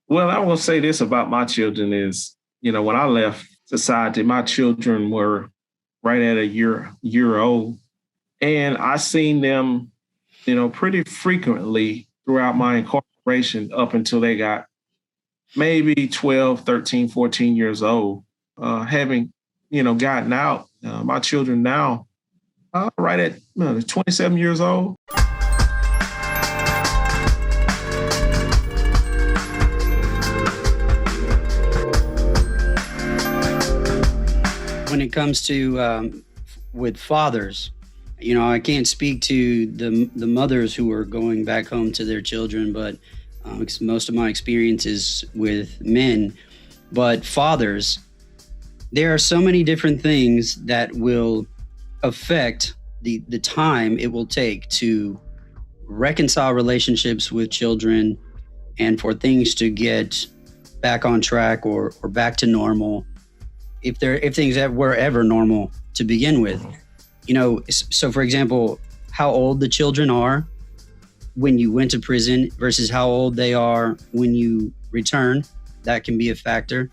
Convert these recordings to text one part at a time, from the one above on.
Well, I will say this about my children is, when I left society, my children were right at a year old. And I seen them, pretty frequently throughout my incarceration up until they got maybe 12, 13, 14 years old. Having, gotten out, my children now right at 27 years old. When it comes to with fathers, I can't speak to the mothers who are going back home to their children, but most of my experience is with men. But fathers, there are so many different things that will affect the time it will take to reconcile relationships with children and for things to get back on track or back to normal. If things were ever normal to begin with, so for example, how old the children are when you went to prison versus how old they are when you return, that can be a factor.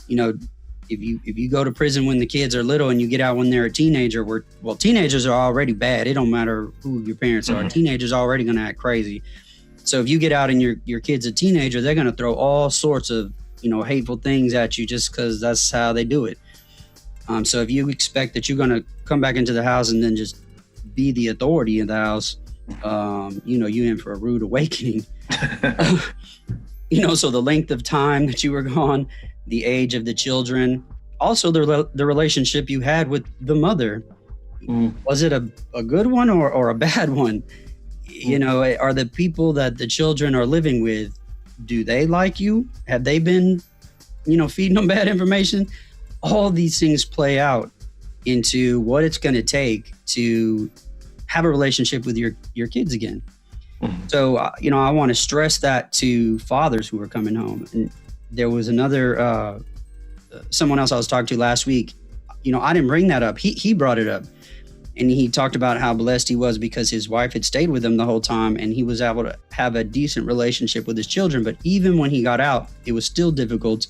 If you go to prison when the kids are little and you get out when they're a teenager, teenagers are already bad. It don't matter who your parents are. Teenagers are already going to act crazy. So if you get out and your kid's a teenager, they're going to throw all sorts of hateful things at you just because that's how they do it. So if you expect that you're going to come back into the house and then just be the authority in the house, you're in for a rude awakening. So the length of time that you were gone, the age of the children, also the relationship you had with the mother. Was it a good one or a bad one? Are the people that the children are living with, do they like you? Have they been, feeding them bad information? All these things play out into what it's going to take to have a relationship with your kids again. So, I want to stress that to fathers who are coming home. And there was another, someone else I was talking to last week. I didn't bring that up. He brought it up. And he talked about how blessed he was because his wife had stayed with him the whole time and he was able to have a decent relationship with his children. But even when he got out, it was still difficult.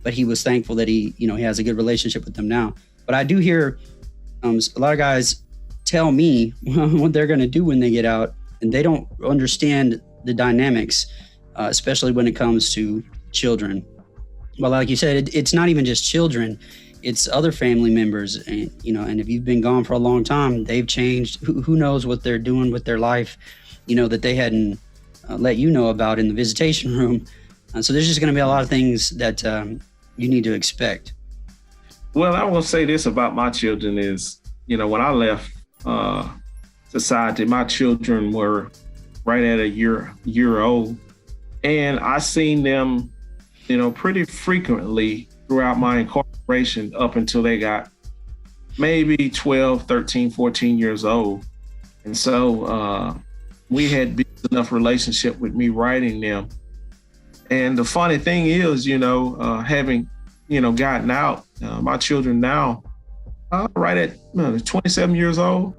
But he was thankful that he has a good relationship with them now. But I do hear a lot of guys tell me what they're going to do when they get out, and they don't understand the dynamics, especially when it comes to children. Well, like you said, it's not even just children. It's other family members, and and if you've been gone for a long time, they've changed. Who knows what they're doing with their life, that they hadn't let you know about in the visitation room. So there's just going to be a lot of things that you need to expect. Well, I will say this about my children is, when I left society, my children were right at a year old, and I seen them, pretty frequently throughout my incarceration up until they got maybe 12, 13, 14 years old. And so we had built enough relationship with me writing them. And the funny thing is, having, gotten out, my children now right at 27 years old.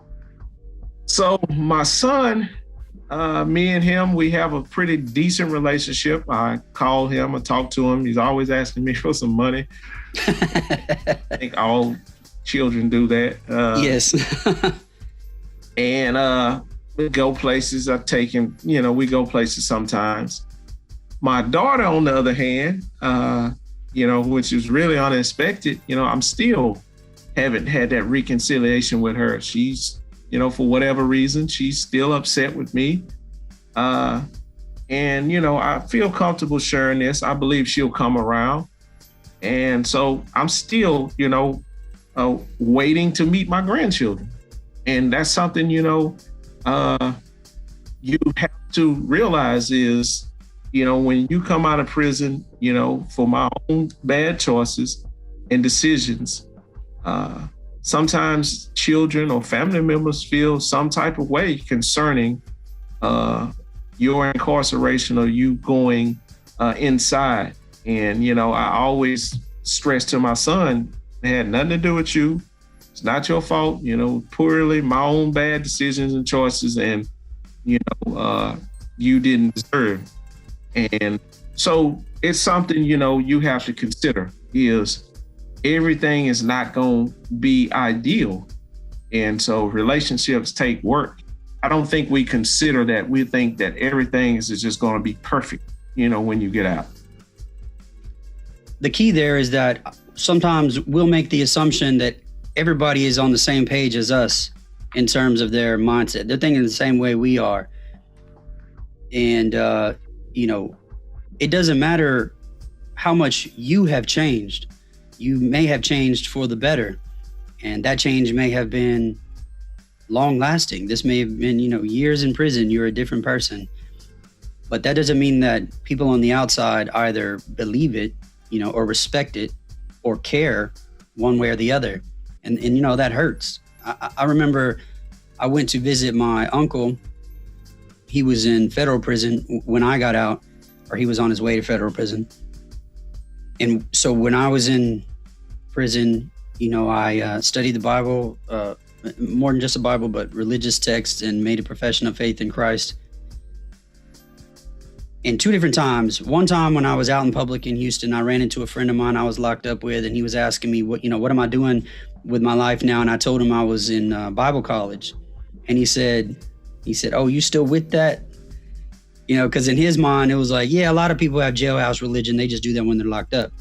So my son, me and him, we have a pretty decent relationship. I call him, I talk to him. He's always asking me for some money. I think all children do that. Yes. And we go places. I take him, we go places sometimes. My daughter, on the other hand, which is really unexpected, I'm still haven't had that reconciliation with her. She's, for whatever reason, she's still upset with me. And, I feel comfortable sharing this. I believe she'll come around. And so I'm still, waiting to meet my grandchildren. And that's something, you have to realize is, when you come out of prison, for my own bad choices and decisions, sometimes children or family members feel some type of way concerning your incarceration or you going inside. And, I always stress to my son, it had nothing to do with you. It's not your fault, purely my own bad decisions and choices. And, you didn't deserve. And So it's something, you have to consider is everything is not going to be ideal. And so relationships take work. I don't think we consider that. We think that everything is just going to be perfect, when you get out. The key there is that sometimes we'll make the assumption that everybody is on the same page as us in terms of their mindset. They're thinking the same way we are. And, it doesn't matter how much you have changed. You may have changed for the better. And that change may have been long lasting. This may have been, years in prison. You're a different person. But that doesn't mean that people on the outside either believe it, or respect it or care one way or the other. And that hurts. I remember I went to visit my uncle. He was in federal prison when I got out, or he was on his way to federal prison. And so when I was in prison, I studied the Bible, more than just the Bible, but religious texts, and made a profession of faith in Christ. And 2 different times. One time when I was out in public in Houston, I ran into a friend of mine I was locked up with, and he was asking me, what am I doing with my life now? And I told him I was in Bible college. And he said, "Oh, you still with that?" Because in his mind, it was like, yeah, a lot of people have jailhouse religion. They just do that when they're locked up.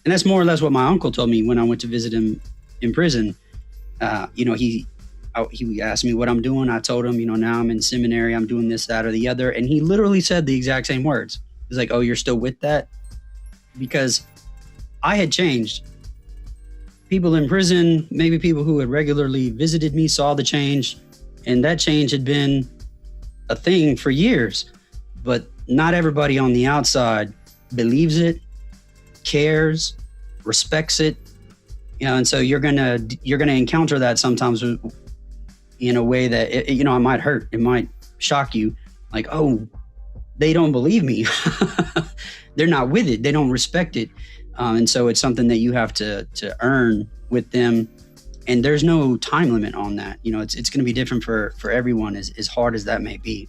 And that's more or less what my uncle told me when I went to visit him in prison. He asked me what I'm doing. I told him, now I'm in seminary. I'm doing this, that, or the other. And he literally said the exact same words. He's like, "Oh, you're still with that?" Because I had changed. People in prison, maybe people who had regularly visited me, saw the change. And that change had been a thing for years. But not everybody on the outside believes it, cares, respects it. And so you're gonna encounter that sometimes in a way that it might hurt. It might shock you, like, oh, they don't believe me. They're not with it. They don't respect it. And so it's something that you have to earn with them. And there's no time limit on that. It's going to be different for everyone, as hard as that may be.